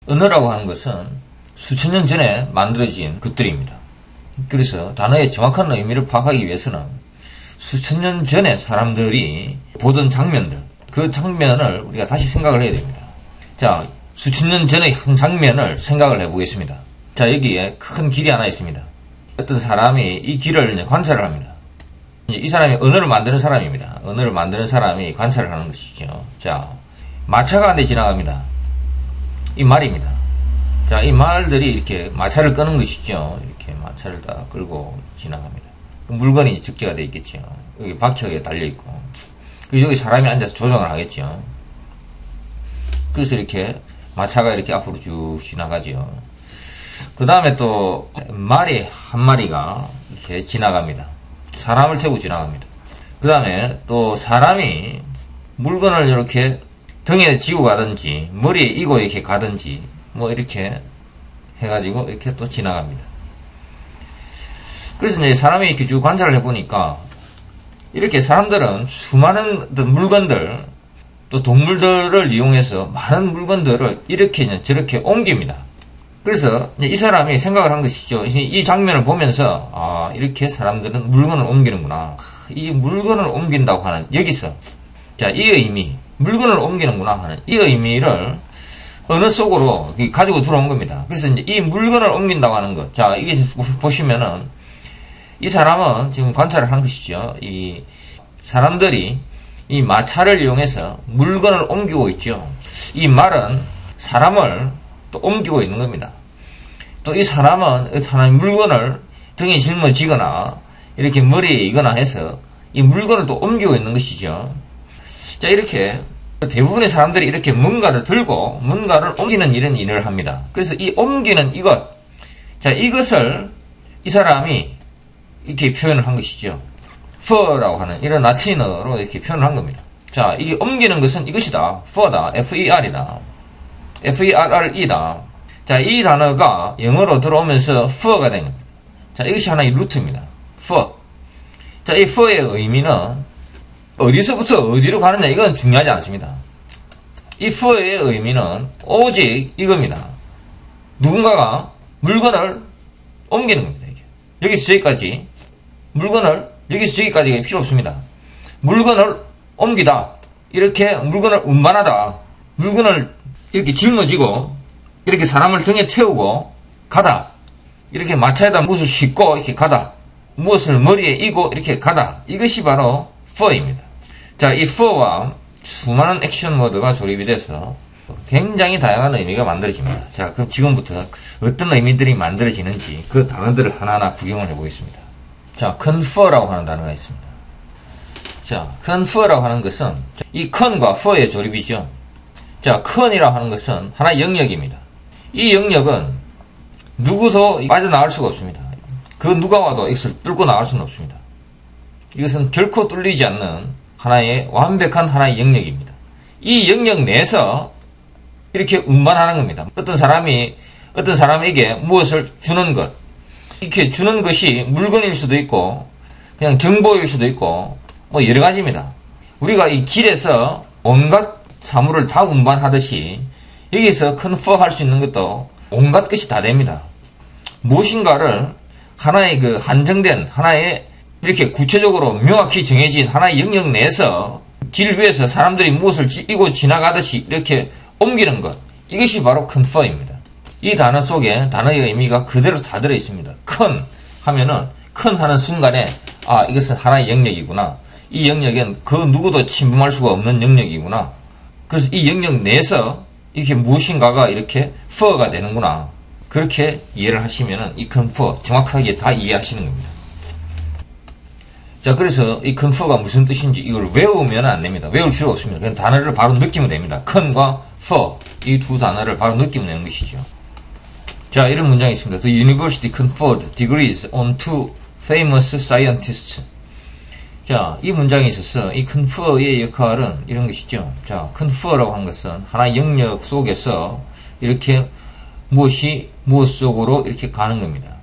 언어라고 하는 것은 수천 년 전에 만들어진 것들입니다. 그래서 단어의 정확한 의미를 파악하기 위해서는 수천 년 전에 사람들이 보던 장면들, 그 장면을 우리가 다시 생각을 해야 됩니다. 자, 수천 년 전의 한 장면을 생각을 해보겠습니다. 자, 여기에 큰 길이 하나 있습니다. 어떤 사람이 이 길을 이제 관찰을 합니다. 이 사람이 언어를 만드는 사람입니다. 언어를 만드는 사람이 관찰을 하는 것이죠. 자, 마차가 한 대 지나갑니다. 이 말입니다. 자, 이 말들이 이렇게 마차를 끄는 것이죠. 이렇게 마차를 다 끌고 지나갑니다. 물건이 적재가 되어 있겠죠. 여기 바퀴가 달려있고. 그리고 여기 사람이 앉아서 조정을 하겠죠. 그래서 이렇게 마차가 이렇게 앞으로 쭉 지나가죠. 그 다음에 또 말이 한 마리가 이렇게 지나갑니다. 사람을 태우고 지나갑니다. 그 다음에 또 사람이 물건을 이렇게 등에 지고 가든지 머리에 이고 이렇게 가든지 뭐 이렇게 해가지고 이렇게 또 지나갑니다. 그래서 이제 사람이 이렇게 쭉 관찰을 해보니까 이렇게 사람들은 수많은 물건들 또 동물들을 이용해서 많은 물건들을 이렇게 저렇게 옮깁니다. 그래서 이 사람이 생각을 한 것이죠. 이 장면을 보면서 아, 이렇게 사람들은 물건을 옮기는구나. 이 물건을 옮긴다고 하는 여기서 자, 이 의미 물건을 옮기는구나 하는 이 의미를 언어 속으로 가지고 들어온 겁니다. 그래서 이제 이 물건을 옮긴다고 하는 것. 자, 이게 보시면은 이 사람은 지금 관찰을 한 것이죠. 이 사람들이 이 마차를 이용해서 물건을 옮기고 있죠. 이 말은 사람을 또 옮기고 있는 겁니다. 또 이 사람은 하나의 물건을 등에 짊어지거나 이렇게 머리에 이거나 해서 이 물건을 또 옮기고 있는 것이죠. 자, 이렇게 대부분의 사람들이 이렇게 뭔가를 들고 뭔가를 옮기는 이런 일을 합니다. 그래서 이 옮기는 이것, 자, 이것을 이 사람이 이렇게 표현을 한 것이죠. for라고 하는 이런 라틴어로 이렇게 표현을 한 겁니다. 자, 이게 옮기는 것은 이것이다. for다. F-E-R이다. F-E-R-R-E다. 자, 이 단어가 영어로 들어오면서 for가 된 겁니다. 자, 이것이 하나의 루트입니다. for. 자, 이 for의 의미는 어디서부터 어디로 가느냐 이건 중요하지 않습니다. 이 for의 의미는 오직 이겁니다. 누군가가 물건을 옮기는 겁니다. 여기서 저기까지 물건을 여기서 저기까지가 필요 없습니다. 물건을 옮기다. 이렇게 물건을 운반하다. 물건을 이렇게 짊어지고 이렇게 사람을 등에 태우고 가다. 이렇게 마차에다 무엇을 싣고 이렇게 가다. 무엇을 머리에 이고 이렇게 가다. 이것이 바로 for입니다. 자, 이 for와 수많은 액션 워드가 조립이 돼서 굉장히 다양한 의미가 만들어집니다. 자, 그럼 지금부터 어떤 의미들이 만들어지는지 그 단어들을 하나하나 구경을 해보겠습니다. 자, confer라고 하는 단어가 있습니다. 자, confer라고 하는 것은 이 con과 for의 조립이죠. 자, con이라고 하는 것은 하나의 영역입니다. 이 영역은 누구도 빠져나갈 수가 없습니다. 그 누가 와도 이것을 뚫고 나갈 수는 없습니다. 이것은 결코 뚫리지 않는 하나의 완벽한 하나의 영역입니다. 이 영역 내에서 이렇게 운반하는 겁니다. 어떤 사람에게 무엇을 주는 것, 이렇게 주는 것이 물건일 수도 있고 그냥 정보일 수도 있고 뭐 여러 가지입니다. 우리가 이 길에서 온갖 사물을 다 운반하듯이 여기서 컨퍼할 수 있는 것도 온갖 것이 다 됩니다. 무엇인가를 하나의 그 한정된 하나의 이렇게 구체적으로 명확히 정해진 하나의 영역 내에서 길 위에서 사람들이 무엇을 이고 지나가듯이 이렇게 옮기는 것, 이것이 바로 confer입니다. 이 단어 속에 단어의 의미가 그대로 다 들어있습니다. 큰 하면은 큰 하는 순간에 아, 이것은 하나의 영역이구나. 이 영역엔 그 누구도 침범할 수가 없는 영역이구나. 그래서 이 영역 내에서 이렇게 무엇인가가 이렇게 for가 되는구나. 그렇게 이해를 하시면은 이 confer 정확하게 다 이해하시는 겁니다. 자, 그래서 이 confer가 무슨 뜻인지 이걸 외우면 안 됩니다. 외울 필요가 없습니다. 그냥 단어를 바로 느끼면 됩니다. con과 for 이 두 단어를 바로 느끼면 되는 것이죠. 자, 이런 문장이 있습니다. The university conferred degrees on two famous scientists. 자, 이 문장에 있어서 이 confer의 역할은 이런 것이죠. 자, confer라고 하는 것은 하나의 영역 속에서 이렇게 무엇이 무엇 속으로 이렇게 가는 겁니다.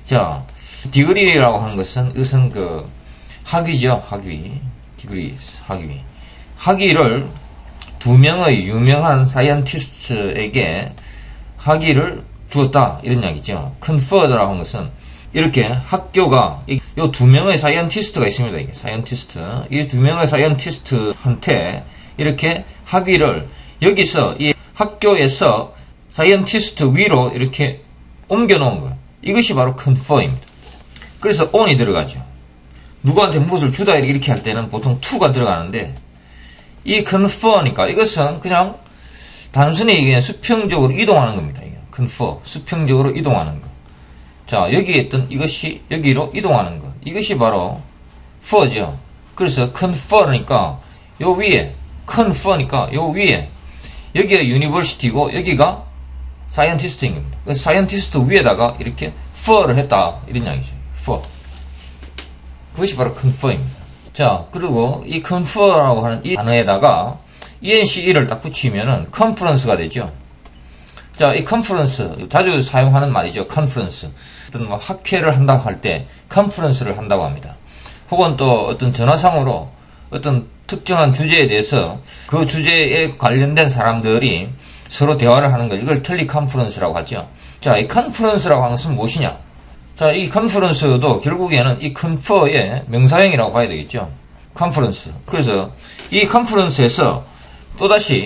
자, degree라고 하는 것은 이것은 그 학위죠. 학위. degrees, 학위. 학위를 두 명의 유명한 사이언티스트에게 학위를 주었다 이런 이야기죠. conferred라고 하는 것은 이렇게 학교가 이 두 명의 사이언티스트가 있습니다. 이게 사이언티스트. 이 두 명의 사이언티스트한테 이렇게 학위를 여기서 이 학교에서 사이언티스트 위로 이렇게 옮겨 놓은 것. 이것이 바로 confer입니다. 그래서 on이 들어가죠. 누구한테 무엇을 주다 이렇게 할 때는 보통 to가 들어가는데 이 confer니까 이것은 그냥 단순히 그냥 수평적으로 이동하는 겁니다. confer, 수평적으로 이동하는 것. 자, 여기에 있던 이것이 여기로 이동하는 것. 이것이 바로 for죠. 그래서 confer니까 요 위에, confer니까 요 위에, 여기가 university고 여기가 scientist인 겁니다. 그래서 scientist 위에다가 이렇게 fer를 했다. 이런 이야기죠. for. 그것이 바로 confer입니다. 자, 그리고 이 confer라고 하는 이 단어에다가 ence를 딱 붙이면은 conference가 되죠. 자, 이 컨퍼런스, 자주 사용하는 말이죠. 컨퍼런스. 어떤 뭐 학회를 한다고 할 때 컨퍼런스를 한다고 합니다. 혹은 또 어떤 전화상으로 어떤 특정한 주제에 대해서 그 주제에 관련된 사람들이 서로 대화를 하는 것, 이걸 텔리컨퍼런스라고 하죠. 자, 이 컨퍼런스라고 하는 것은 무엇이냐? 자, 이 컨퍼런스도 결국에는 이 컨퍼의 명사형이라고 봐야 되겠죠. 컨퍼런스. 그래서 이 컨퍼런스에서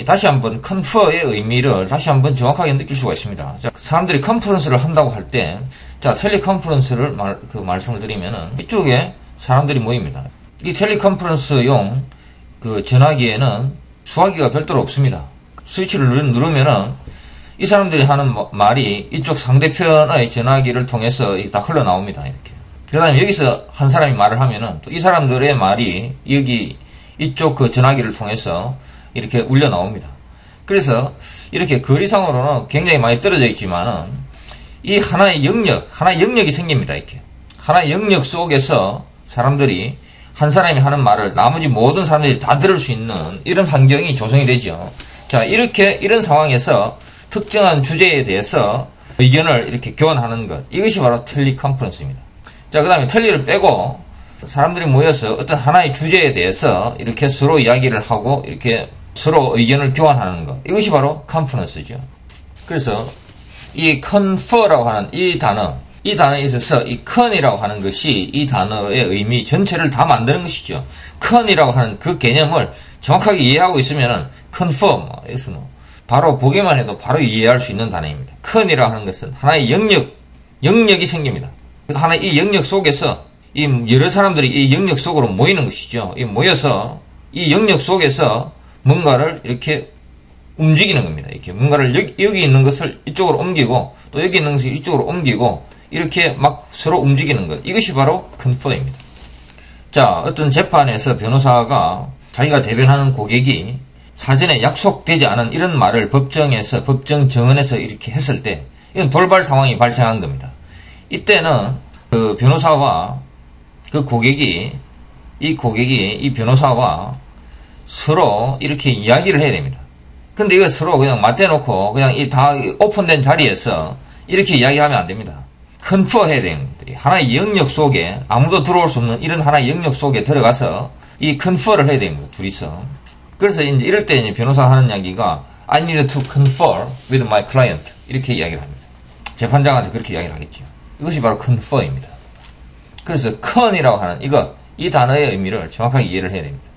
다시 한번 컨퍼의 의미를 다시 한번 정확하게 느낄 수가 있습니다. 자, 사람들이 컨퍼런스를 한다고 할 때, 자, 텔리컨퍼런스를 말씀을 드리면은 이쪽에 사람들이 모입니다. 이 텔리컨퍼런스용 그 전화기에는 수화기가 별도로 없습니다. 스위치를 누르면은 이 사람들이 하는 말이 이쪽 상대편의 전화기를 통해서 다 흘러나옵니다. 이렇게. 그 다음에 여기서 한 사람이 말을 하면은 또 이 사람들의 말이 이쪽 그 전화기를 통해서 이렇게 울려 나옵니다. 그래서 이렇게 거리상으로는 굉장히 많이 떨어져 있지만은 이 하나의 영역이 생깁니다. 이렇게. 하나의 영역 속에서 사람들이 한 사람이 하는 말을 나머지 모든 사람들이 다 들을 수 있는 이런 환경이 조성이 되죠. 자, 이런 상황에서 특정한 주제에 대해서 의견을 이렇게 교환하는 것. 이것이 바로 텔리컨퍼런스입니다. 자, 그 다음에 텔리를 빼고 사람들이 모여서 어떤 하나의 주제에 대해서 이렇게 서로 이야기를 하고 이렇게 서로 의견을 교환하는 것. 이것이 바로 컨퍼런스죠. 그래서 이 confer라고 하는 이 단어에 있어서 이 con이라고 하는 것이 이 단어의 의미 전체를 다 만드는 것이죠. con이라고 하는 그 개념을 정확하게 이해하고 있으면은 confer, 여기서 바로 보기만 해도 바로 이해할 수 있는 단어입니다. con이라고 하는 것은 하나의 영역이 생깁니다. 하나의 이 영역 속에서 이 여러 사람들이 이 영역 속으로 모이는 것이죠. 모여서 이 영역 속에서 뭔가를 이렇게 움직이는 겁니다. 이렇게 뭔가를 여기 있는 것을 이쪽으로 옮기고 또 여기 있는 것을 이쪽으로 옮기고 이렇게 막 서로 움직이는 것. 이것이 바로 컨퍼입니다. 자, 어떤 재판에서 변호사가 자기가 대변하는 고객이 사전에 약속되지 않은 이런 말을 법정 정원에서 이렇게 했을 때 이건 돌발 상황이 발생한 겁니다. 이때는 그 변호사와 그 고객이 이 변호사와 서로 이렇게 이야기를 해야 됩니다. 근데 이거 서로 그냥 맞대놓고 그냥 다 오픈된 자리에서 이렇게 이야기하면 안 됩니다. 컨퍼 해야 되는 것들이 하나의 영역 속에 아무도 들어올 수 없는 이런 하나의 영역 속에 들어가서 이 컨퍼를 해야 됩니다. 둘이서. 그래서 이제 이럴 때 이제 변호사가 하는 이야기가 I need to confer with my client 이렇게 이야기를 합니다. 재판장한테 그렇게 이야기를 하겠죠. 이것이 바로 confer입니다. 그래서 con이라고 하는 이 단어의 의미를 정확하게 이해를 해야 됩니다.